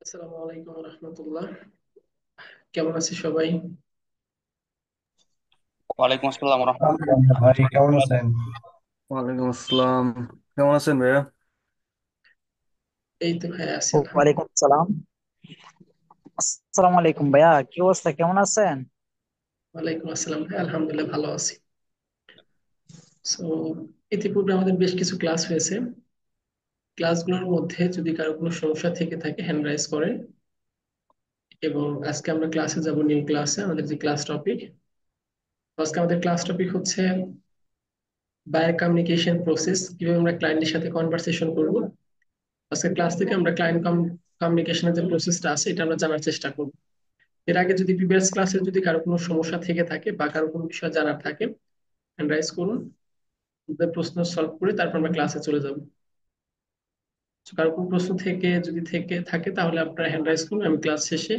আসসালামু আলাইকুম রহমতুল্লাহ। কেমন আছে সবাই? ওয়ালাইকুম আসসালাম রহমতুল্লাহ। আলহামদুলিল্লাহ ভাই, কেমন আছেন? ওয়ালাইকুম আসসালাম। কেমন আছেন ভাইয়া? এই তো ভাই আছি আলহামদুলিল্লাহ। ওয়ালাইকুম আসসালাম। আসসালামু আলাইকুম ভাইয়া, কি অবস্থা, কেমন আছেন? ওয়ালাইকুম আসসালাম ভাই, আলহামদুলিল্লাহ ভালো আছি। সো ইতিপূর্বে আমাদের বেশ কিছু ক্লাস হয়েছে। ক্লাসগুলোর মধ্যে যদি কারো কোনো সমস্যা থেকে থাকে হ্যান্ড রাইজ করেন। এবং আজকে আমরা ক্লাসে যাব, নিউ ক্লাসে আমাদের যে ক্লাস টপিক। আজকে আমাদের ক্লাস টপিক হচ্ছে বায়ার কমিউনিকেশন প্রসেস, কিভাবে আমরা ক্লায়েন্টের সাথে কনভারসেশন করব। আজকে ক্লাস থেকে আমরা ক্লায়েন্ট কমিউনিকেশনের যে প্রসেসটা আছে এটা আমরা জানার চেষ্টা করব। এর আগে যদি প্রিভিয়াস ক্লাসে যদি কারো কোনো সমস্যা থেকে থাকে বা কারো কোনো বিষয় জানার থাকে, হ্যান্ড রাইজ করুন। আমাদের প্রশ্ন সলভ করে তারপর আমরা ক্লাসে চলে যাব। তো কারো কোনো প্রশ্ন থেকে যদি থেকে থাকে তাহলে আপনারা হ্যান্ড রাইজ করুন, আমি ক্লাস শেষে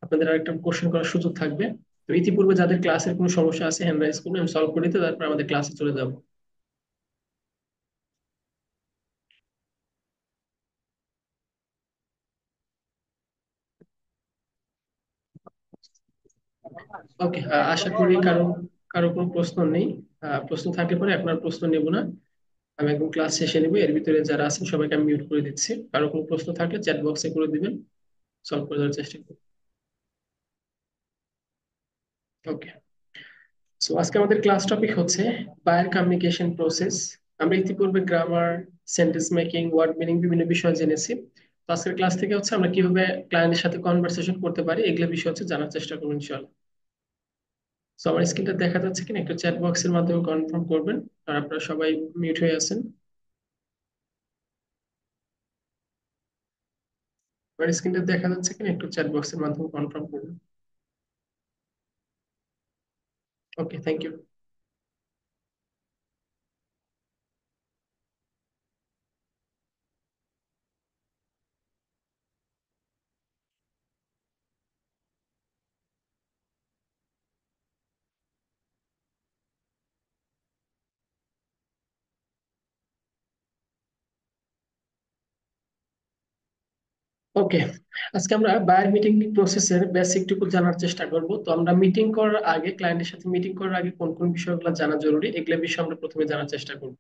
আপনাদের আরেকটা কোশ্চেন করার সুযোগ থাকবে। তো ইতিপূর্বে যাদের ক্লাসের কোনো সমস্যা আছে হ্যান্ড রাইজ করুন, আমি সলভ করে দিতে তারপর আমাদের ক্লাসে চলে যাব। ওকে, আশা করি কারো কারো কোনো প্রশ্ন নেই। প্রশ্ন থাকলে পরে আপনার প্রশ্ন নেব না, আমি একদম ক্লাস শেষে নেবো। এর ভিতরে যারা আছেন সবাইকে আমি মিউট করে দিচ্ছি। কারো কোনো প্রশ্ন থাকলে চ্যাট বক্সে করে দিবেন, সলভ করে দেওয়ার চেষ্টা করব। ওকে, সো আজকে আমাদের ক্লাস টপিক হচ্ছে বায়ার কমিউনিকেশন প্রসেস। আমরা ইতিপূর্বে grammar, sentence making, word meaning বিভিন্ন বিষয় জেনেছি। তো আজকের ক্লাস থেকে হচ্ছে আমরা কিভাবে ক্লায়েন্টের সাথে কনভারসেশন করতে পারি এগুলো বিষয় হচ্ছে জানার চেষ্টা করবো ইনশাআল্লাহ। সো আমার স্ক্রিনটা দেখা যাচ্ছে কিনা একটু চ্যাট বক্সের মাধ্যমে কনফার্ম করবেন। আর আপনারা সবাই মিউট হয়ে আছেন। আমার স্ক্রিনটা দেখা যাচ্ছে কিনা একটু চ্যাট বক্সের মাধ্যমে কনফার্ম করবেন। ওকে, থ্যাংক ইউ। ওকে, আজকে আমরা বায়ার মিটিং প্রসেসের বেসিক টুকু জানার চেষ্টা করব। তো আমরা মিটিং করার আগে, ক্লায়েন্টের সাথে মিটিং করার আগে কোন কোন বিষয়গুলো জানা জরুরি এগুলো বিষয় আমরা প্রথমে জানার চেষ্টা করব।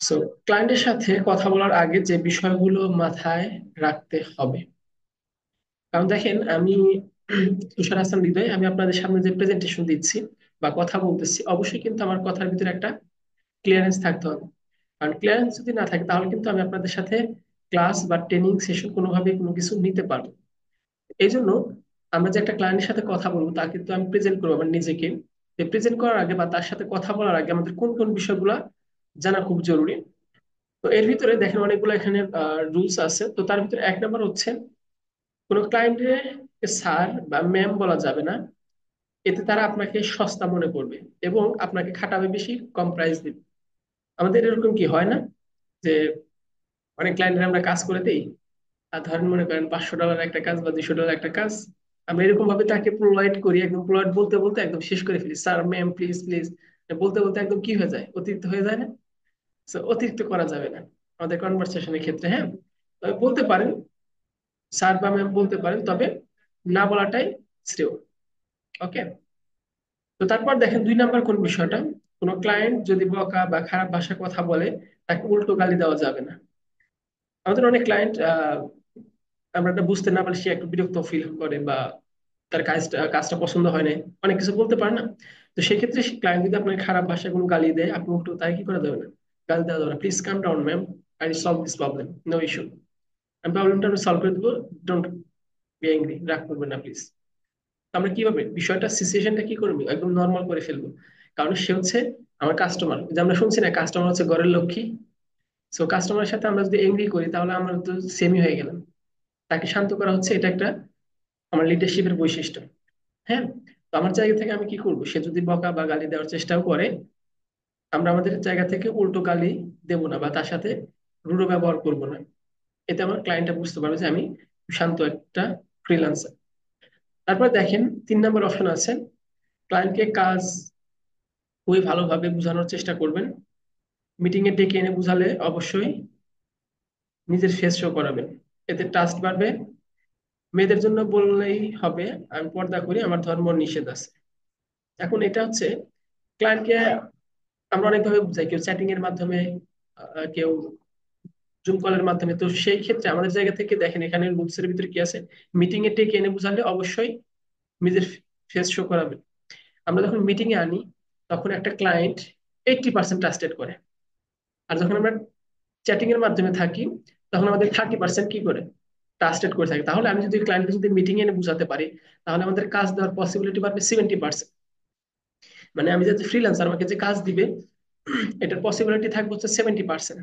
সো ক্লায়েন্টের সাথে কথা বলার আগে যে বিষয়গুলো মাথায় রাখতে হবে, কারণ দেখেন আমি তুষার হাসান হৃদয়, আমি আপনাদের সামনে যে প্রেজেন্টেশন দিচ্ছি বা কথা বলতেছি, অবশ্যই কিন্তু আমার কথার ভিতরে একটা ক্লিয়ারেন্স থাকতে হবে। কারণ ক্লিয়ারেন্স যদি না থাকে তাহলে কিন্তু আমি আপনাদের সাথে ক্লাস বা ট্রেনিং সেশন কোনোভাবে কোনো কিছু নিতে পারবো। এই জন্য আমরা যে একটা ক্লায়েন্টের সাথে কথা বলবো তা কিন্তু আমি প্রেজেন্ট করবো আমার নিজেকে। প্রেজেন্ট করার আগে বা তার সাথে কথা বলার আগে আমাদের কোন কোন বিষয়গুলো জানা খুব জরুরি। তো এর ভিতরে দেখেন অনেকগুলো এখানে রুলস আছে। তো তার ভিতরে এক নম্বর হচ্ছে কোনো ক্লায়েন্টের স্যার বা ম্যাম বলা যাবে না। এতে তারা আপনাকে সস্তা মনে করবে এবং আপনাকে খাটাবে বেশি, কম প্রাইস দিবে। আমাদের এরকম কি হয় না যে অনেক ক্লায়েন্টের আমরা কাজ করে দেই, আর ধরেন মনে করেন $500 একটা কাজ বা $200 একটা কাজ, আমরা এরকম ভাবে তাকে প্রোভাইড করি, একদম প্রোভাইড বলতে বলতে একদম শেষ করে ফেলি, স্যার ম্যাম প্লিজ প্লিজ বলতে বলতে একদম কি হয়ে যায়, অতিরিক্ত হয়ে যায় না? So, অতিরিক্ত করা যাবে না আমাদের কনভারসেশনের ক্ষেত্রে। হ্যাঁ, তবে বলতে পারেন, স্যার বা ম্যাম বলতে পারেন, তবে না বলাটাই শ্রেয়। ওকে, তো তারপর দেখেন 2 নাম্বার কোন বিষয়টা, কোনো ক্লায়েন্ট যদি বকা বা খারাপ ভাষায় কথা বলে তাকে উল্টো গালি দেওয়া যাবে না। আমাদের অনেক ক্লায়েন্ট আমরা এটা বুঝতে না পারলে সে একটু বিরক্ত ফিল করে বা তার কাজটা কাজটা পছন্দ হয় না, অনেক কিছু বলতে পারে না। তো সেক্ষেত্রে ক্লায়েন্ট যদি আপনার খারাপ ভাষায় কোনো গালি দেয়, আপনি উল্টো তাই কি করে দেবেন না, গালি দেওয়া যাবে না। Please calm down ma'am, I solve this problem, no issue. আমি প্রবলেমটা আমি সলভ করে দেবো, ডোন্ট বি অ্যাংরি, রাগ করবেন না প্লিজ। আমরা কিভাবে বিষয়টা সিচুয়েশনটা কি করবো, একদম নর্মাল করে ফেলবো। কারণ সে হচ্ছে আমার কাস্টমার, যে আমরা শুনছি না কাস্টমার হচ্ছে ঘরের লক্ষ্মী। সো কাস্টমারের সাথে আমরা যদি এগ্রি করি তাহলে আমরা তো সেমই হয়ে গেলাম। তাকে শান্ত করা হচ্ছে এটা একটা আমার লিডারশিপের বৈশিষ্ট্য। হ্যাঁ, তো আমার জায়গা থেকে আমি কি করব, সে যদি বকা বা গালি দেওয়ার চেষ্টাও করে, আমরা আমাদের জায়গা থেকে উল্টো গালি দেব না বা তার সাথে রূঢ় ব্যবহার করব না। এতে আমার ক্লায়েন্টটা বুঝতে পারবে যে আমি শান্ত একটা ফ্রিল্যান্সার। তারপর দেখেন 3 নাম্বার অপশন আছে, ক্লায়েন্টকে কাজ খুবই ভালোভাবে বোঝানোর চেষ্টা করবেন। মিটিং এ ডেকে এনে বোঝালে অবশ্যই নিজের ফেস শো করাবেন। এতে ট্রাস্ট বাড়বে। মেয়েদের জন্য বললেই হবে, আমি পর্দা করি, আমার ধর্ম নিষেধ আছে। এখন এটা হচ্ছে ক্লায়েন্টকে আমরা অনেকভাবে বুঝাই, কেউ চ্যাটিং এর মাধ্যমে, কেউ জুম কলের মাধ্যমে। তো সেই ক্ষেত্রে আমাদের জায়গা থেকে দেখেন এখানে রুলস এর ভিতরে কি আছে। মিটিং এ টেকে এনে বুঝালে অবশ্যই নিজের ফেস শো করাবে। আমরা যখন মিটিং এ আনি তখন একটা ক্লায়েন্ট 80% ট্রাস্টেড করে, আর যখন আমরা চ্যাটিং এর মাধ্যমে থাকি তখন আমাদের 30% কি করে ট্রাস্টেড করে থাকে। তাহলে আমি যদি ক্লায়েন্টকে যদি মিটিং এনে বুঝাতে পারি তাহলে আমাদের কাজ দেওয়ার পসিবিলিটি বাড়বে 70%। মানে আমি যে ফ্রিল্যান্সার আমাকে যে কাজ দিবে এটার পসিবিলিটি থাকবে হচ্ছে 70%।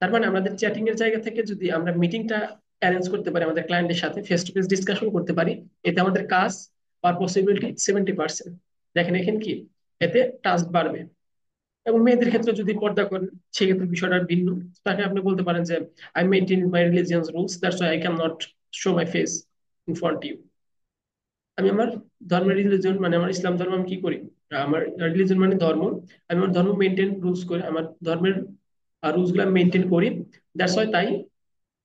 তার মানে আমাদের চ্যাটিং এর জায়গা থেকে যদি আমরা মিটিংটা অ্যারেঞ্জ করতে পারি, আমাদের ক্লায়েন্টের সাথে ফেস টু ফেস ডিসকাশন করতে পারি, এতে আমাদের কাজ পাওয়ার পসিবিলিটি 70%। দেখেন এখানে কি, এতে টাস্ক বাড়বে। এবং মেয়েদের ক্ষেত্রে যদি পর্দা করেন সেক্ষেত্রে বিষয়টা ভিন্ন। তাকে আপনি বলতে পারেন যে I maintain my religious rules, that's why I can not show my face in front you. আমি আমার ধর্মের রিলিজন মানে আমার ইসলাম ধর্ম আমি কি করি, আমার রিলিজন মানে ধর্ম, আমি আমার ধর্ম মেনটেন রুলস করে আমার ধর্মের রুলস গুলা মেনটেন করি। দ্যাটস ওয়াই তাই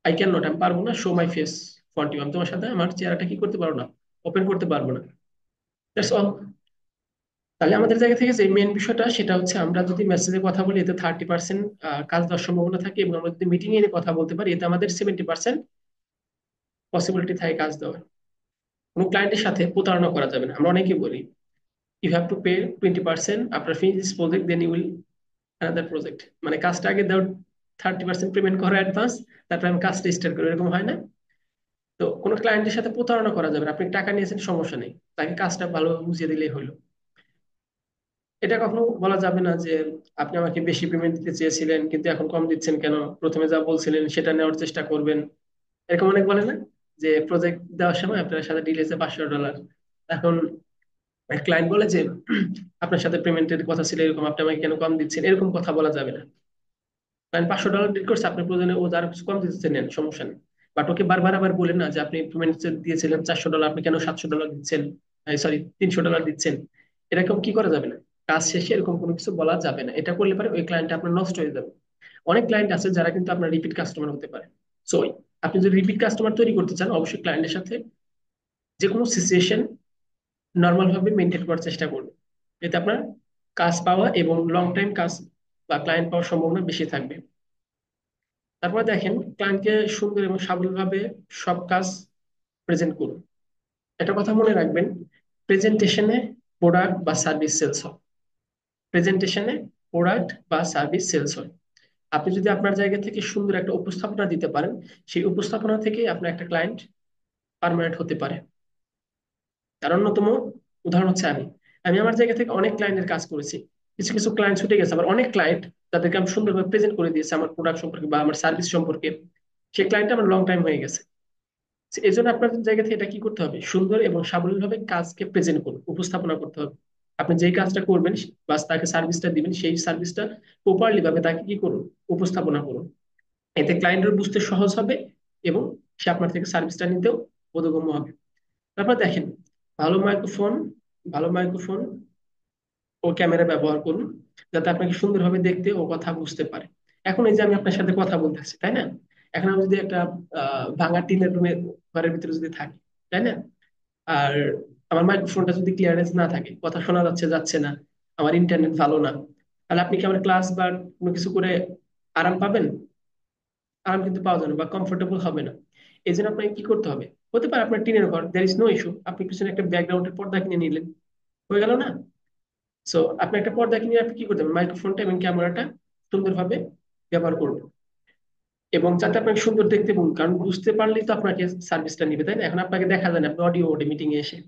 আই ক্যান নট, আমি পারবো না show my face front you, আমি তোমার সাথে আমার চেহারাটা কি করতে পারবো না, ওপেন করতে পারবো না। That's all. তাহলে আমাদের জায়গা থেকে যে মেন বিষয়টা সেটা হচ্ছে আমরা যদি মেসেজে কথা বলি এতে 30% কাজ দেওয়ার সম্ভাবনা থাকে, এবং আমরা যদি মিটিং এ কথা বলতে পারি এতে আমাদের 70% পসিবিলিটি থাকে কাজ দেওয়ার। কোনো ক্লায়েন্টের সাথে প্রতারণা করা যাবে না। আমরা অনেকে বলি you have to pay 20% after finish this project then you will another project. মানে কাজটা আগে দাও, 30% পেমেন্ট করো অ্যাডভান্স, তারপরে আমি কাজটা স্টার্ট করি, এরকম হয় না। তো কোনো ক্লায়েন্টের সাথে প্রতারণা করা যাবে না। আপনি টাকা নিয়েছেন সমস্যা নেই, তাকে কাজটা ভালো বুঝিয়ে দিলেই হলো। এটা কখনো বলা যাবে না যে আপনি আমাকে বেশি পেমেন্ট দিতে চেয়েছিলেন কিন্তু এখন কম দিচ্ছেন কেন, প্রথমে যা বলছিলেন সেটা নেওয়ার চেষ্টা করবেন। এরকম অনেক বলে না, যে প্রজেক্ট দেওয়ার সময় আপনার সাথে ডিল হয়েছে $500, এখন ক্লায়েন্ট বলে যে আপনার সাথে পেমেন্টের কথা ছিল এরকম, আপনি আমাকে কেন কম দিচ্ছেন, এরকম কথা বলা যাবে না। ক্লায়েন্ট $500 ডিল করছে, আপনি প্রয়োজনে ও যার কিছু কম দিতে নেন, সমস্যা নেই। বাট ওকে বারবার আবার বলেন না যে আপনি পেমেন্ট দিয়েছিলেন $400, আপনি কেন $700 দিচ্ছেন, সরি $300 দিচ্ছেন। এরকম কি করা যাবে না। কাজ শেষে এরকম কোনো কিছু বলা যাবে না, এটা করলে পারে ওই ক্লায়েন্ট আপনার নষ্ট হয়ে যাবে। অনেক ক্লায়েন্ট আছে যারা কিন্তু আপনার রিপিট কাস্টমার হতে পারে। সো আপনি যদি রিপিট কাস্টমার তৈরি করতে চান অবশ্যই ক্লায়েন্টের সাথে যে কোনো সিচুয়েশন নর্মাল ভাবে মেনটেন করার চেষ্টা করবেন। এতে আপনার কাজ পাওয়া এবং লং টাইম কাজ বা ক্লায়েন্ট পাওয়ার সম্ভাবনা বেশি থাকবে। তারপর দেখেন ক্লায়েন্টকে সুন্দর এবং সাবলীলভাবে সব কাজ প্রেজেন্ট করুন। একটা কথা মনে রাখবেন, প্রেজেন্টেশনে প্রোডাক্ট বা সার্ভিস সেলস হয়। প্রেজেন্টেশনে প্রোডাক্ট বা সার্ভিস সেলস হয়। আপনি যদি আপনার জায়গা থেকে সুন্দর একটা উপস্থাপনা দিতে পারেন, সেই উপস্থাপনা থেকে আপনার একটা ক্লায়েন্ট পার্মানেন্ট হতে পারে। তার অন্যতম উদাহরণ হচ্ছে আমি আমি আমার জায়গা থেকে অনেক ক্লায়েন্টের কাজ করেছি। কিছু কিছু ক্লায়েন্ট ছুটে গেছে, আবার অনেক ক্লায়েন্ট তাদেরকে আমি সুন্দরভাবে প্রেজেন্ট করে দিয়েছি আমার প্রোডাক্ট সম্পর্কে বা আমার সার্ভিস সম্পর্কে, সেই ক্লায়েন্ট আমার লং টাইম হয়ে গেছে। এই জন্য আপনার জায়গা থেকে এটা কি করতে হবে, সুন্দর এবং সাবলীলভাবে কাজকে প্রেজেন্ট করুন, উপস্থাপনা করতে হবে। আপনি যেই কাজটা করবেন বা তাকে সার্ভিসটা দিবেন সেই সার্ভিসটা প্রপারলি ভাবে তাকে কি করুন, উপস্থাপনা করুন। এতে ক্লায়েন্টের বুঝতে সহজ হবে এবং সে আপনার থেকে সার্ভিসটা নিতেও বোধগম্য হবে। তারপর দেখেন, ভালো মাইক্রোফোন ভালো মাইক্রোফোন ও ক্যামেরা ব্যবহার করুন যাতে আপনাকে সুন্দরভাবে দেখতে ও কথা বুঝতে পারে। এখন এই যে আমি আপনার সাথে কথা বলতেছি তাই না, এখন আমি যদি একটা ভাঙা টিনের রুমে ঘরের ভিতরে যদি থাকি তাই না, আর আমার মাইক্রোফোনটা যদি ক্লিয়ারেন্স না থাকে, কথা শোনা যাচ্ছে যাচ্ছে না, আমার ইন্টারনেট ভালো না, তাহলে আপনি কি আমার ক্লাস বা কোনো কিছু করে আরাম পাবেন? আরাম কিন্তু পাওয়া যাবে না বা কমফোর্টেবল হবে না। এই জন্য আপনাকে কি করতে হবে, হতে পারে আপনার টিনের ঘর, দ্যার ইজ নো ইস্যু, আপনি পিছনে একটা ব্যাকগ্রাউন্ডের পর্দা কিনে নিলেন, হয়ে গেল না। সো আপনি একটা পর্দা কিনে আপনি কি করতে হবে, মাইক্রোফোনটা এবং ক্যামেরাটা সুন্দরভাবে ব্যবহার করবেন এবং যাতে আপনাকে সুন্দর দেখতে পাবেন, কারণ বুঝতে পারলেই তো আপনাকে সার্ভিসটা নিবে তাই না। এখন আপনাকে দেখা যায় না, আপনি অডিও ওডে মিটিং এ এসে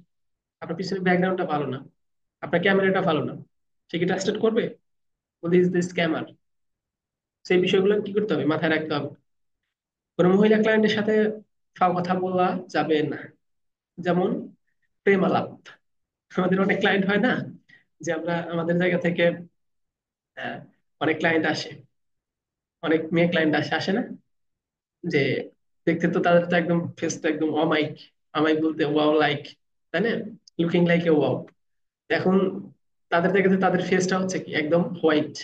আপনার পিছনে ব্যাকগ্রাউন্ডটা ভালো না, আপনার ক্যামেরাটা ভালো না, সে কি ট্রাস্টেড করবে? বলতে ইজ দিস ক্যামার। সেই বিষয়গুলো কি করতে হবে, মাথায় রাখতে হবে। কোনো মহিলা ক্লায়েন্টের সাথে ফাও কথা বলা যাবে না, যেমন প্রেম আলাপ। আমাদের অনেক ক্লায়েন্ট হয় না, যে আমরা আমাদের জায়গা থেকে আহ, অনেক ক্লায়েন্ট আসে, অনেক মেয়ে ক্লায়েন্ট আসে আসে না, যে দেখতে তো তাদের তো একদম ফেস তো একদম অমাইক, অমাইক বলতে ওয়াও লাইক, তাই না, লুকিং লাইক এ ওয়াও। এখন তাদের জায়গা থেকে তাদের ফেসটা হচ্ছে কি একদম হোয়াইট।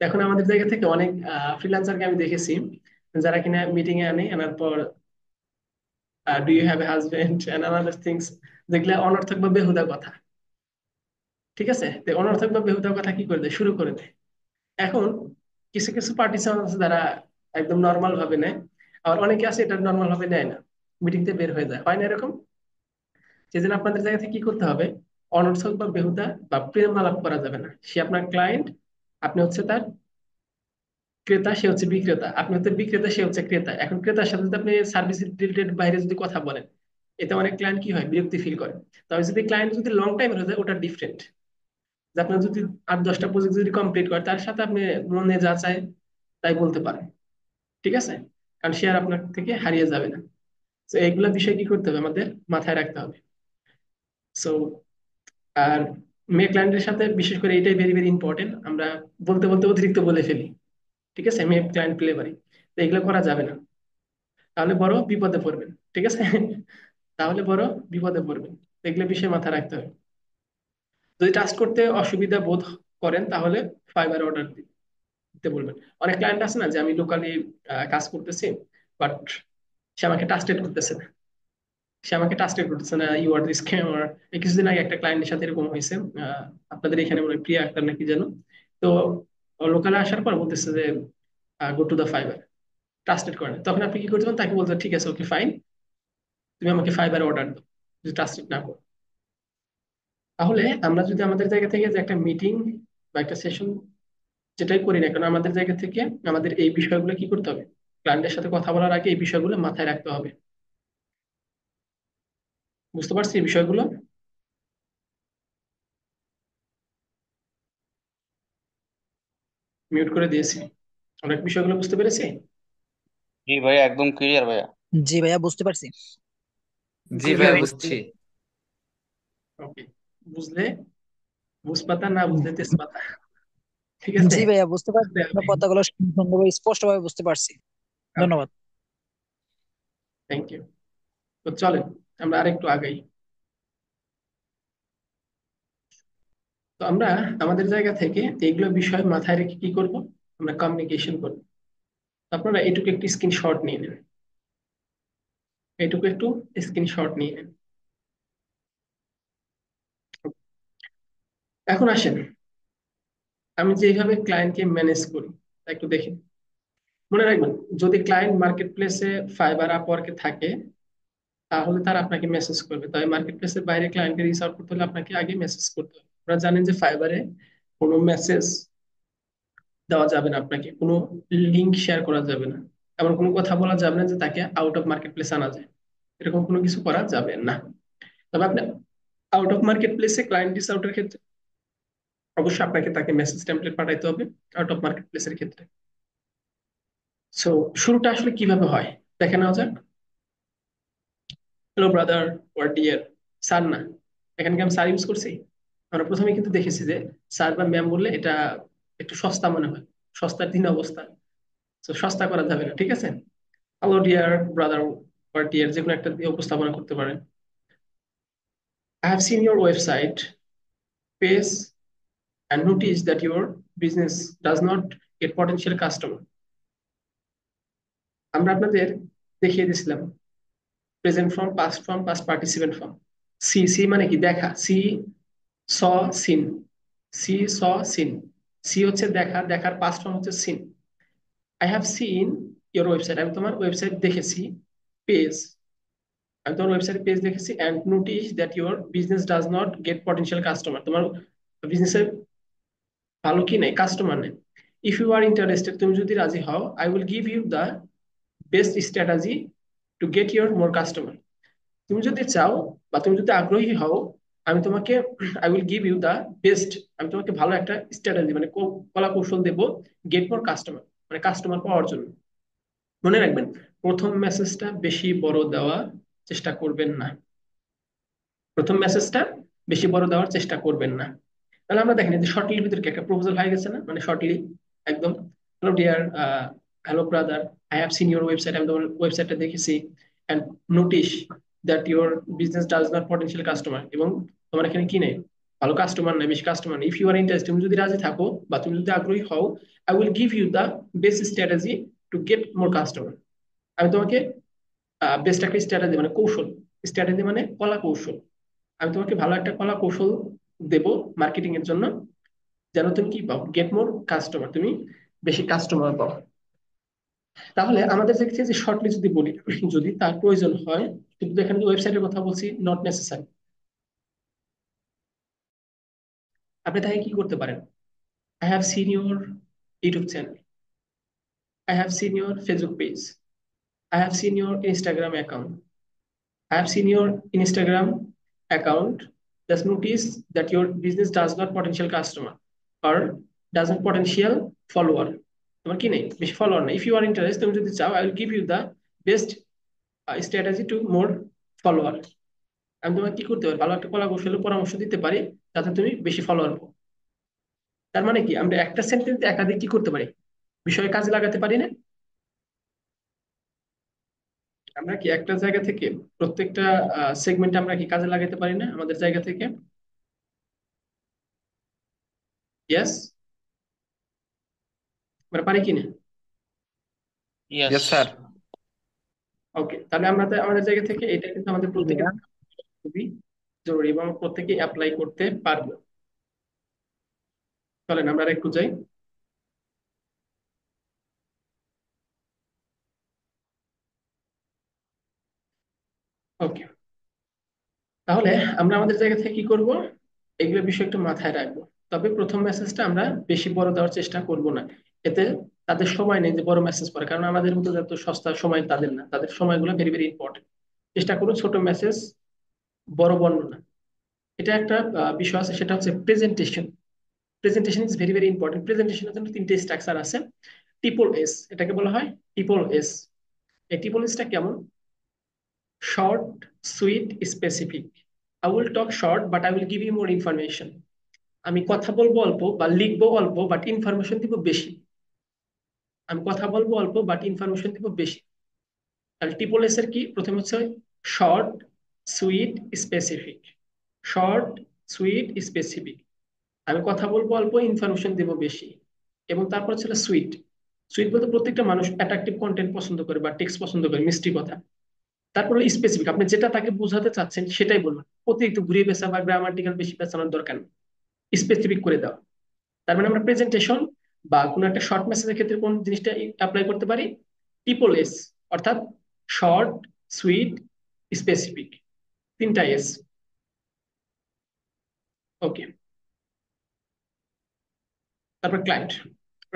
এখন আমাদের জায়গা থেকে অনেক ফ্রিল্যান্সারকে আমি দেখেছি, যারা কিনা মিটিং এ আনার পর do you have a husband and other things, যেগুলা অনর্থক বা বেহুদা কথা। ঠিক আছে, তো অনর্থক বা বেহুদা কথা কি করে দেয়, শুরু করে দেয়। এখন কিছু কিছু পার্টিসিপেন্ট আছে যারা একদম নর্মাল ভাবে নেয়, আর অনেকে আছে এটা নর্মাল ভাবে নেয় না, মিটিং তে বের হয়ে যায়, হয় না এরকম? সেজন্য আপনাদের জায়গা থেকে কি করতে হবে, অনর্থক বা বেহুদা বা প্রেম আলাপ করা যাবে না। সে আপনার ক্লায়েন্ট, আপনি হচ্ছে তার ক্রেতা, সে হচ্ছে বিক্রেতা, আপনি হচ্ছে বিক্রেতা, সে হচ্ছে ক্রেতা। এখন ক্রেতার সাথে যদি আপনি সার্ভিস রিলেটেড বাইরে যদি কথা বলেন, এতে অনেক ক্লায়েন্ট কি হয়, বিরক্তি ফিল করে। তবে যদি ক্লায়েন্ট যদি লং টাইম হয়ে যায়, ওটা ডিফারেন্ট। যে আপনার যদি 8-10টা প্রজেক্ট যদি কমপ্লিট করে, তার সাথে আপনি মনে যা চায় তাই বলতে পারেন। ঠিক আছে, কারণ সে আর আপনার থেকে হারিয়ে যাবে না। তো এইগুলা বিষয় কি করতে হবে, আমাদের মাথায় রাখতে হবে। সো আর মেয়ে ক্লায়েন্টের সাথে বিশেষ করে এটাই ভেরি ভেরি ইম্পর্টেন্ট, আমরা বলতে বলতে অতিরিক্ত বলে ফেলি। ঠিক আছে, মেয়ে ক্লায়েন্ট প্লে পারি, তো এগুলো করা যাবে না, তাহলে বড় বিপদে পড়বেন। ঠিক আছে, তাহলে বড় বিপদে পড়বেন। তো এগুলো বিষয়ে মাথায় রাখতে হবে। যদি টাস্ক করতে অসুবিধা বোধ করেন, তাহলে ফাইবার অর্ডার দিতে বলবেন। অনেক ক্লায়েন্ট আছে না, যে আমি লোকালি কাজ করতেছি, বাট সে আমাকে ট্রাস্টেড করতেছে না, ইউ আর দিস স্ক্যামার। এই কিছুদিন আগে একটা ক্লায়েন্টের সাথে এরকম হয়েছে। আপনাদের এখানে মনে হয় প্রিয়া আক্তার নাকি যেন। তো লোকালে আসার পর বলতেছে যে go to the fibre, trusted করে না। তখন আপনি কি করতে পারেন, তাকে বলতে ঠিক আছে, ওকে ফাইন, তুমি আমাকে ফাইবারে অর্ডার দাও, যদি ট্রাস্টেড না করো। তাহলে আমরা যদি আমাদের জায়গা থেকে যে একটা মিটিং বা একটা সেশন যেটাই করি না কেন, আমাদের জায়গা থেকে আমাদের এই বিষয়গুলো কি করতে হবে, ক্লায়েন্টের সাথে কথা বলার আগে এই বিষয়গুলো মাথায় রাখতে হবে। বুঝতে পারছি এই বিষয়গুলো? মিউট করে দিয়েছি। আমরা কি বিষয়গুলো বুঝতে পেরেছি? জি ভাইয়া, একদম ক্লিয়ার ভাইয়া। জি ভাইয়া, বুঝতে পারছি। জি বুঝলে ভাইয়া বুঝলে বুঝছি। ওকে, বুঝলে বুঝপাতা, না বুঝলে তেজপাতা। ঠিক আছে, জি ভাইয়া, বুঝতে পারছি, বুঝতে আপনার হবে। কথাগুলো সুন্দরভাবে স্পষ্টভাবে বুঝতে পারছি। ওকে, ধন্যবাদ। Thank you. তো চলেন আমরা আরেকটু আগাই। তো আমরা আমাদের জায়গা থেকে এইগুলো বিষয় মাথায় রেখে কি করব, আমরা কমিউনিকেশন করব। আপনারা এটুকু একটি স্ক্রিনশট নিয়ে নেন, এটুকু একটু স্ক্রিনশট নিয়ে নেন। এখন আসেন, আমি যেভাবে ক্লায়েন্টকে ম্যানেজ করি তা একটু দেখি। মনে রাখবেন, যদি ক্লায়েন্ট মার্কেট প্লেসে ফাইবার আপওয়ার্কে থাকে, তাহলে তারা আপনাকে মেসেজ করবে। তবে মার্কেট প্লেসের বাইরে ক্লায়েন্টকে রিচ আউট করতে হলে আপনাকে আগে মেসেজ করতে হবে। আপনারা জানেন যে ফাইবারে কোনো মেসেজ দেওয়া যাবে না, আপনাকে কোনো লিংক শেয়ার করা যাবে না, এমন কোনো কথা বলা যাবে না যে তাকে আউট অফ মার্কেট প্লেস আনা যায়, এরকম কোনো কিছু করা যাবে না। তবে আপনি আউট অফ মার্কেট প্লেসে ক্লায়েন্ট রিচ আউটের ক্ষেত্রে অবশ্যই আপনাকে তাকে মেসেজ টেমপ্লেট পাঠাইতে হবে, আউট অফ মার্কেট প্লেসের ক্ষেত্রে। সো শুরুটা আসলে কিভাবে হয় দেখে নেওয়া যাক। হ্যালো ব্রাদার ওর ডিয়ার, স্যার না, এখানে কি আমি স্যার ইউজ করছি? আমরা প্রথমে কিন্তু দেখেছি যে স্যার বা ম্যাম বললে এটা একটু সস্তা মনে হয়, সস্তার দিন অবস্থা। তো সস্তা করা যাবে না, ঠিক আছে? হ্যালো ডিয়ার ব্রাদার ওর ডিয়ার, যে কোনো একটা দিয়ে উপস্থাপনা করতে পারেন। I have seen your website page and notice that your business does not get potential customer. আমরা আপনাদের দেখিয়ে দিয়েছিলাম present form, past form, past participle form. See see মানে কি, দেখা। See saw seen, see saw seen. See হচ্ছে দেখা, দেখার পাস্ট ফর্ম হচ্ছে seen. I have seen your website, আমি তোমার ওয়েবসাইট দেখেছি। পেজ, আমি তোমার ওয়েবসাইট পেজ দেখেছি। And notice that your business does not get potential customer, তোমার বিজনেসের ভালো কি নেই, কাস্টমার নেই। ইফ ইউ আর ইন্টারেস্টেড, তুমি যদি রাজি হও, I will give you the best strategy to get your more customer. তুমি যদি চাও বা তুমি যদি আগ্রহী হও, আমি তোমাকে I will give you the best, আমি তোমাকে ভালো একটা স্ট্র্যাটেজি মানে কলা কৌশল দেবো, গেট মোর কাস্টমার, মানে কাস্টমার পাওয়ার জন্য। মনে রাখবেন, প্রথম মেসেজটা বেশি বড় দেওয়ার চেষ্টা করবেন না, প্রথম মেসেজটা বেশি বড় দেওয়ার চেষ্টা করবেন না। তাহলে আমরা দেখেন যে শর্টলির ভিতরে কি একটা প্রপোজাল হয়ে গেছে না, মানে শর্টলি একদম। Hello dear, hello brother, I have seen your website, আমি তোমার ওয়েবসাইটটা দেখেছি। And notice that your business does not potential customer, এবং তোমার এখানে কি নেই, ভালো কাস্টমার নেই, বেশি কাস্টমার নেই। ইফ ইউ আর ইন্টারেস্ট, তুমি যদি রাজি থাকো বা তুমি যদি আগ্রহী হও, I will give you the best strategy to get more customer. আমি তোমাকে বেস্ট একটা স্ট্র্যাটেজি মানে কৌশল, স্ট্র্যাটেজি মানে কলা কৌশল, আমি তোমাকে ভালো একটা কলা কৌশল দেব মার্কেটিং এর জন্য, যেন তুমি কি পাও, গেট মোর কাস্টমার, তুমি বেশি কাস্টমার পাও। তাহলে আমাদের যে শর্টলি যদি বলি, যদি তার প্রয়োজন হয়, শুধু এখানে ওয়েবসাইটের কথা বলছি, নট নেসেসারি, আপনি তাকে কি করতে পারেন? I have seen your YouTube channel, I have seen your Facebook page, I have seen your Instagram account, I have seen your Instagram account. Just notice that your business does not potential customer or does not potential follower. তোমার কি নেই বেশি follower নেই। If you R interest, তুমি যদি চাও, I will give you the best strategy to more follower. আমি তোমাকে কি করতে পারি, ভালো একটা কলা কৌশলের পরামর্শ দিতে পারি যাতে তুমি বেশি ফলোয়ার পাও। তার মানে কি, আমরা একটা সেন্টেন্স একাধিক কি করতে পারি, বিষয়ে কাজে লাগাতে পারি না? আমরা কি একটা জায়গা থেকে প্রত্যেকটা সেগমেন্ট আমরা কি কাজে লাগাতে পারি না আমাদের জায়গা থেকে? ইয়েস, আমরা পারি কিনা? ইয়েস। Yes sir. ওকে, তাহলে আমরা আমাদের জায়গা থেকে এটা কিন্তু আমাদের জি প্রত্যেকের ভাইয়া। খুবই জরুরি এবং প্রত্যেকে অ্যাপ্লাই করতে পারবো। চলেন আমরা আর একটু যাই। ওকে, তাহলে আমরা আমাদের জায়গা থেকে কি করব, এগুলো বিষয় একটু মাথায় রাখবো। তবে প্রথম মেসেজটা আমরা বেশি বড় দেওয়ার চেষ্টা করব না, এতে তাদের সময় নেই যে বড় মেসেজ পড়ে, কারণ আমাদের মতো যত সস্তা সময় তাদের না, তাদের সময়গুলো ভেরি ভেরি ইম্পর্টেন্ট। চেষ্টা করুন ছোট মেসেজ, বড় বর্ণনা। এটা একটা বিষয় আছে, সেটা হচ্ছে presentation. Presentation is very very important. প্রেজেন্টেশনের জন্য তিনটে স্ট্রাকচার আছে, ট্রিপল এস এটাকে বলা হয়, ট্রিপল এস। এই ট্রিপল এসটা কেমন? Short, sweet, specific. I will talk short but I will give you more information. আমি কথা বলবো অল্প বা লিখবো অল্প বাট ইনফরমেশন দিব বেশি। আমি কথা বলবো অল্প বাট ইনফরমেশন দিব বেশি। তাহলে ট্রিপল এস এর কি, প্রথম হচ্ছে short, sweet, specific. Short, sweet, specific. আমি কথা বলবো অল্প, ইনফরমেশন দেবো বেশি। এবং তারপর ছিল সুইট। সুইট বলতে প্রত্যেকটা মানুষ অ্যাট্রাকটিভ কন্টেন্ট পছন্দ করে বা টেক্সট পছন্দ করে, মিষ্টি কথা। তারপরে স্পেসিফিক, আপনি যেটা তাকে বোঝাতে চাচ্ছেন সেটাই বলবেন, অতিরিক্ত ঘুরিয়ে পেঁচা বা গ্রামাটিক্যাল বেশি পেঁচানোর দরকার নেই, স্পেসিফিক করে দেওয়া। তার মানে আমরা প্রেজেন্টেশন বা কোনো একটা শর্ট মেসেজের ক্ষেত্রে কোন জিনিসটা অ্যাপ্লাই করতে পারি? ট্রিপল এস, অর্থাৎ শর্ট, সুইট, স্পেসিফিক, তিনটা এস। ওকে, তারপর client,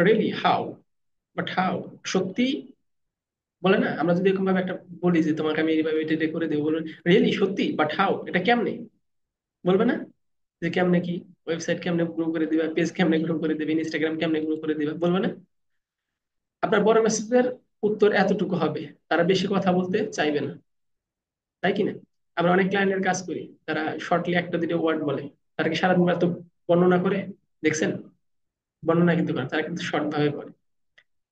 really how, but how, সত্যি বলে না, আমরা যদি এরকম ভাবে একটা বলি যে তোমাকে আমি এইভাবে এটা এটা করে দেবো, বলবেন রিয়েলি সত্যি, বাট হাউ, এটা কেমনে? বলবে না যে কেমনে কি, ওয়েবসাইট কেমনে গ্রো করে দিবা, পেজ কেমনে গ্রো করে দিবে, ইনস্টাগ্রাম কেমনে গ্রো করে দিবা, বলবে না? আপনার বড় মেসেজের উত্তর এতটুকু হবে, তারা বেশি কথা বলতে চাইবে না, তাই কিনা? আমরা অনেক ক্লায়েন্টের কাজ করি, তারা শর্টলি একটা দুটো ওয়ার্ড বলে, তারা কি সারাদিন এত বর্ণনা করে দেখছেন? বর্ণনা কিন্তু করে, তারা কিন্তু শর্ট ভাবে বলে।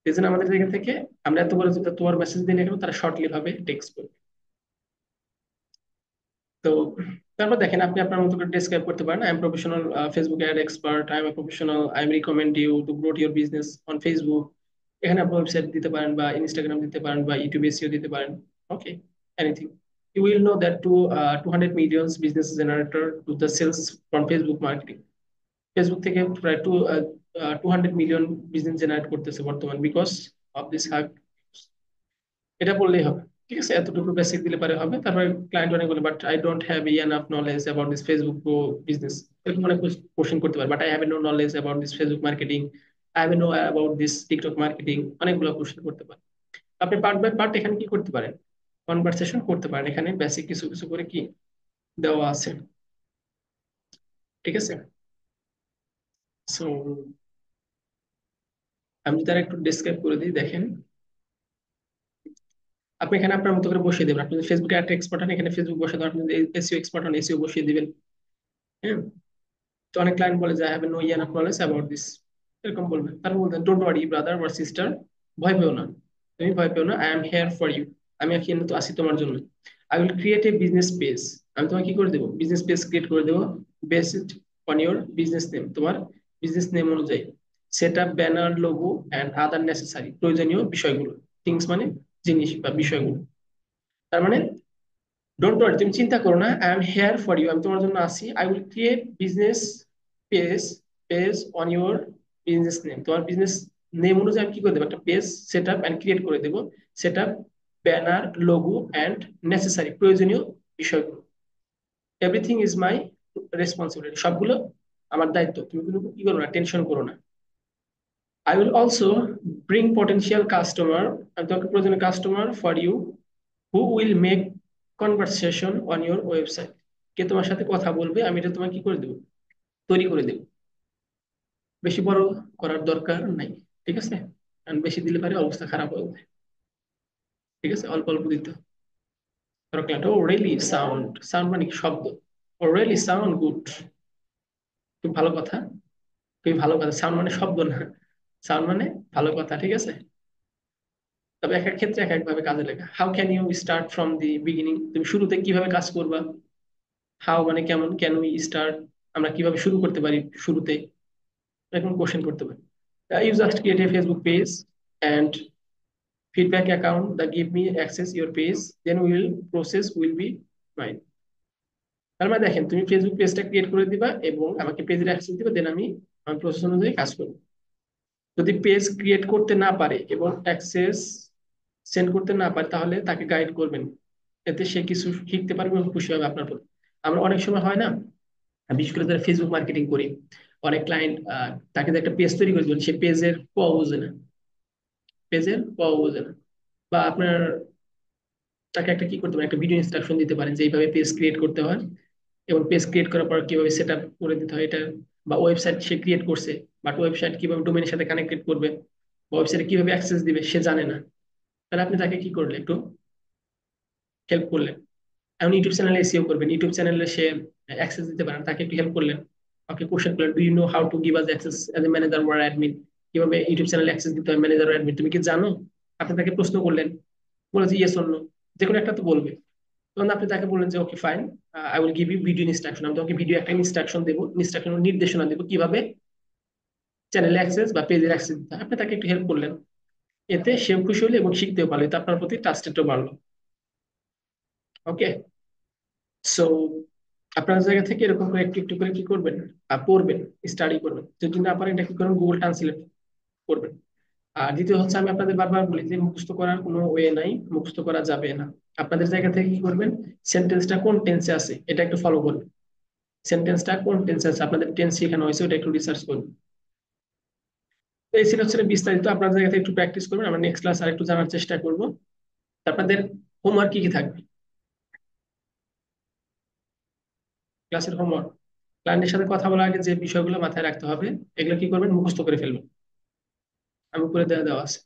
এই জন্য আমাদের জায়গা থেকে আমরা এত বড় যদি তোমার মেসেজ দিই না কেন, তারা শর্টলি ভাবে টেক্সট করবে। তো তারপর দেখেন, আপনি আপনার মতো করে ডেসক্রাইব করতে পারেন, I am professional Facebook ad expert, I am a professional, I am recommend you to grow your business on Facebook. এখানে আপনি ওয়েবসাইট দিতে পারেন বা ইনস্টাগ্রাম দিতে পারেন বা ইউটিউব এসইও দিতে পারেন। ওকে, anything. You will know that to 200 millions business generator to the sales from Facebook marketing. Facebook থেকে প্রায় 200 মিলিয়ন বিজনেস জেনারেট করতেছে বর্তমান, বিকজ অফ দিস হাক। এটা বললেই হবে, ঠিক আছে, এতটুকু বেসিক দিলে পারে হবে। তারপরে ক্লায়েন্ট অনেক বলে, but I don't have enough knowledge about this Facebook pro business, এরকম অনেক কোশ্চেন করতে পারে। But I have no knowledge about this Facebook marketing, I have no about this TikTok marketing, অনেকগুলো কোশ্চেন করতে পারে। আপনি পার্ট বাই পার্ট এখানে কি করতে পারেন, কনভারসেশন করতে পারেন, এখানে বেসিক কিছু কিছু করে কি দেওয়া আছে, ঠিক আছে। সো আমি যদি আর একটু ডিসক্রাইব করে দিই, দেখেন, আপনি এখানে আপনার মতো করে বসিয়ে দেবেন। আপনি যদি ফেসবুকে একটা এক্সপার্ট হন, এখানে ফেসবুক বসে দেবেন। আপনি যদি এসইও এক্সপার্ট হন, এসইও বসিয়ে দিবেন। হ্যাঁ, তো অনেক ক্লায়েন্ট বলে যে I have no year knowledge about this, এরকম বলবেন। তারপর বলতেন, ডোন্ট ওয়ারি ব্রাদার বা সিস্টার, ভয় পেও না, তুমি ভয় পেও না, I am here for you, আমি এখানে তো আছি তোমার জন্য। I will create a business page, আমি তোমাকে কি করে দেবো, বিজনেস পেজ ক্রিয়েট করে দেবো, based on your business name, তোমার বিজনেস নেম অনুযায়ী। Set up banner logo and other necessary, প্রয়োজনীয় বিষয়গুলো, থিংস মানে জিনিস বা বিষয়গুলো। তার মানে ডোন্ট ওয়ারি, তুমি চিন্তা করো না, I am here for you, আমি তোমার জন্য আসি। I will create business page page on your business name, তোমার বিজনেস নেম অনুযায়ী আমি কি করে দেবো, একটা page set up and create করে দেবো। Set up banner logo and necessary, প্রয়োজনীয় বিষয়গুলো। এভরিথিং ইজ মাই রেসপন্সিবিলিটি, সবগুলো আমার দায়িত্ব, তুমি কিন্তু কি করো না, টেনশন করো না। I will also bring potential customer, আমি তোমাকে প্রয়োজনীয় customer for you who will make conversation on your website, কে তোমার সাথে কথা বলবে, আমি এটা তোমাকে কি করে দেবো, তৈরি করে দেবো। বেশি বড় করার দরকার নাই, ঠিক আছে? কারণ বেশি দিলে পারে অবস্থা খারাপ হয়ে যায়। ঠিক আছে, অল্প অল্প দিতে হবে। ধরো ক্লায়েন্ট, ও রিয়েলি সাউন্ড, সাউন্ড মানে কি, শব্দ। ও রিয়েলি সাউন্ড গুড, খুব ভালো কথা, খুবই ভালো কথা। সাউন্ড মানে শব্দ না, সাউন্ড মানে ভালো কথা, ঠিক আছে? তবে এক এক ক্ষেত্রে এক এক ভাবে কাজে লাগে। How can you start from the beginning, তুমি শুরুতে কিভাবে কাজ করবা। হাউ মানে কেমন, ক্যান উই স্টার্ট, আমরা কিভাবে শুরু করতে পারি শুরুতে, এরকম কোশ্চেন করতে পারি। You just create a Facebook page and feedback account that give me access your page, then will process will be mine। তার মানে দেখেন, তুমি ফেসবুক পেজটা ক্রিয়েট করে দিবা এবং আমাকে পেজের অ্যাক্সেস দিবা, দেন আমি আমার প্রসেস অনুযায়ী কাজ করবো। যদি পেজ ক্রিয়েট করতে না পারে এবং অ্যাক্সেস সেন্ড করতে না পারে, তাহলে তাকে গাইড করবেন, এতে সে কিছু শিখতে পারবে এবং খুশি হবে আপনার প্রতি। আমরা অনেক সময় হয় না, বিশেষ করে যারা ফেসবুক মার্কেটিং করি, অনেক ক্লায়েন্ট তাকে যে একটা পেজ তৈরি করে দিবেন, সে পেজের ক বোঝে না, পেজের ক বোঝে না। বা আপনার তাকে একটা কি করতে পারেন, একটা ভিডিও ইনস্ট্রাকশন দিতে পারেন যে এইভাবে পেজ ক্রিয়েট করতে হয় এবং পেজ ক্রিয়েট করার পর কিভাবে সেট আপ করে দিতে হয় এটা। বা ওয়েবসাইট সে ক্রিয়েট করছে, বাট ওয়েবসাইট কিভাবে ডোমেনের সাথে কানেক্টেড করবে বা ওয়েবসাইটে কিভাবে অ্যাক্সেস দিবে সে জানে না, তাহলে আপনি তাকে কি করলেন, একটু হেল্প করলেন। এখন ইউটিউব চ্যানেলে এসিও করবেন, ইউটিউব চ্যানেলে সে অ্যাক্সেস দিতে পারেন, তাকে একটু হেল্প করলেন। ওকে কোশ্চেন করলেন, do you know how to give us access as a manager or admin, কিভাবে ইউটিউব চ্যানেলে অ্যাক্সেস দিতে হয় ম্যানেজার ও অ্যাডমিন, তুমি কি জানো? আপনি তাকে প্রশ্ন করলেন, বলেছে ইয়েস অর নো, যে কোনো একটা তো বলবে। তখন আপনি তাকে বললেন যে okay fine, I will give you video instruction, আমি তোমাকে ভিডিও একটা ইনস্ট্রাকশন দেবো, ইনস্ট্রাকশন নির্দেশনা দেবো কিভাবে চ্যানেলে অ্যাক্সেস বা পেজের অ্যাক্সেস দিতে হয়। আপনি তাকে একটু হেল্প করলেন, এতে সেও খুশি হলো এবং শিখতেও পারলো, এতে আপনার প্রতি ট্রাস্টেডও বাড়লো। ওকে, সো আপনার জায়গা থেকে এরকম করে একটু একটু করে কি করবেন, পড়বেন, স্টাডি করবেন। যদি না পারেন এটা কি করবেন, গুগল ট্রান্সলেট করবেন। আর দ্বিতীয় হচ্ছে, আমি আপনাদের বারবার বলি যে মুখস্থ করার কোনো ওয়ে নাই, মুখস্থ করা যাবে না। আপনাদের জায়গা থেকে কি করবেন, সেন্টেন্সটা কোন টেন্সে আছে এটা একটু ফলো করবেন। সেন্টেন্সটা কোন টেন্সে আছে, আপনাদের টেন্স শেখানো হয়েছে ওটা একটু রিসার্চ করবেন। তো এই ছিল হচ্ছে বিস্তারিত, আপনার জায়গা থেকে একটু প্র্যাকটিস করবেন, আমরা নেক্সট ক্লাস আর একটু জানার চেষ্টা করব। আপনাদের হোমওয়ার্ক কি কি থাকবে, ক্লাসের হোমওয়ার্ক, ক্লায়েন্টের সাথে কথা বলার আগে যে বিষয়গুলো মাথায় রাখতে হবে, এগুলো কি করবেন, মুখস্থ করে ফেলবেন, আমি করে দেওয়া দেওয়া আছে।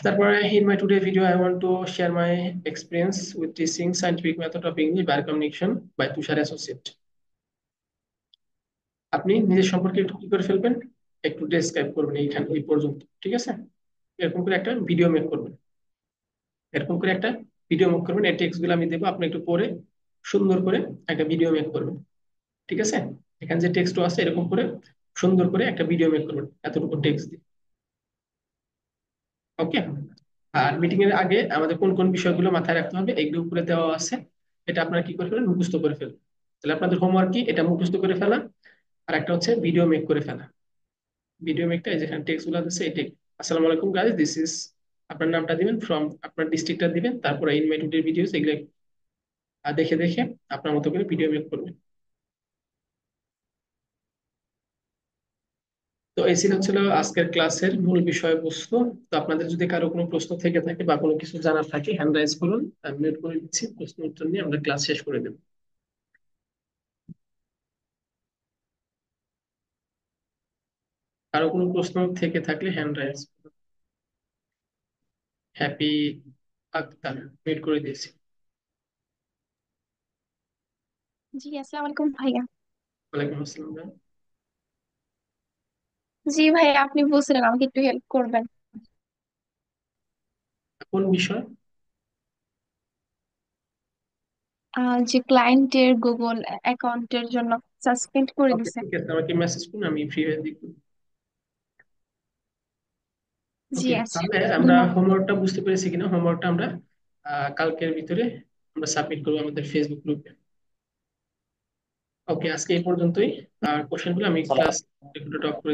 তারপরে in my today video I want to share my experience with teaching scientific method of English by communication by Tushar associate. আপনি নিজের সম্পর্কে একটু কি করে ফেলবেন, একটু ডেসক্রাইব করবেন এইখানে এই পর্যন্ত, ঠিক আছে? এরকম করে একটা ভিডিও মেক করবেন, এরকম করে একটা ভিডিও মেক করবেন, এই টেক্সট গুলো আমি দেবো, আপনি একটু পড়ে সুন্দর করে একটা ভিডিও মেক করবেন, ঠিক আছে? এখানে যে টেক্সট আছে এরকম করে সুন্দর করে একটা ভিডিও মেক করবেন এতটুকু টেক্সট দিয়ে। ওকে, আর মিটিং এর আগে আমাদের কোন কোন বিষয়গুলো মাথায় রাখতে হবে এগুলো উপরে দেওয়া আছে, এটা আপনারা কি করে ফেলেন, মুখস্থ করে ফেলুন। তাহলে আপনাদের হোমওয়ার্ক কি, এটা মুখস্থ করে ফেলা, আর একটা হচ্ছে ভিডিও মেক করে ফেলা। ভিডিও মেকটা এই যেখানে টেক্সট গুলো আছে এই টেক্সট, আসসালামু আলাইকুম গাইস, দিস ইজ, আপনার নামটা দিবেন, ফ্রম আপনার ডিস্ট্রিক্টটা দিবেন, তারপরে ইন মাই টুডে ভিডিওস এগুলো দেখে দেখে আপনার মতো করে ভিডিও মেক করবেন। তো এই ছিল আজকের ক্লাসের মূল বিষয়বস্তু। তো আপনাদের যদি কারো কোনো প্রশ্ন থেকে থাকে বা কোনো কিছু জানার থাকে হ্যান্ড রাইজ করুন, আমি মিউট করে দিচ্ছি, প্রশ্ন উত্তর নিয়ে আমরা ক্লাস শেষ করে দেব। কারো কোনো প্রশ্ন থেকে থাকলে hand raise. Happy Akter, mute করে দিয়েছি। জি আসসালামু আলাইকুম ভাইয়া। ওয়ালাইকুম আসসালাম ভাই। জি ভাইয়া, আপনি বলছিলেন আমাকে একটু হেল্প করবেন। কোন বিষয়? যে ক্লায়েন্টের গুগল অ্যাকাউন্টের জন্য সাসপেন্ড করে ওকে, দিছে। ঠিক আছে, আমাকে মেসেজ করুন, আমি ফ্রি হয়ে দেখবো। জি ওকে, আচ্ছা, তাহলে আমরা ধন্যবাদ। হোমওয়ার্কটা বুঝতে পেরেছি কিনা, হোমওয়ার্কটা আমরা কালকের ভিতরে আমরা সাবমিট করবো আমাদের ফেসবুক গ্রুপে। ওকে, আজকে এই পর্যন্তই। আর কোশ্চেনগুলো আমি ক্লাস রেকর্ডে ড্রপ করে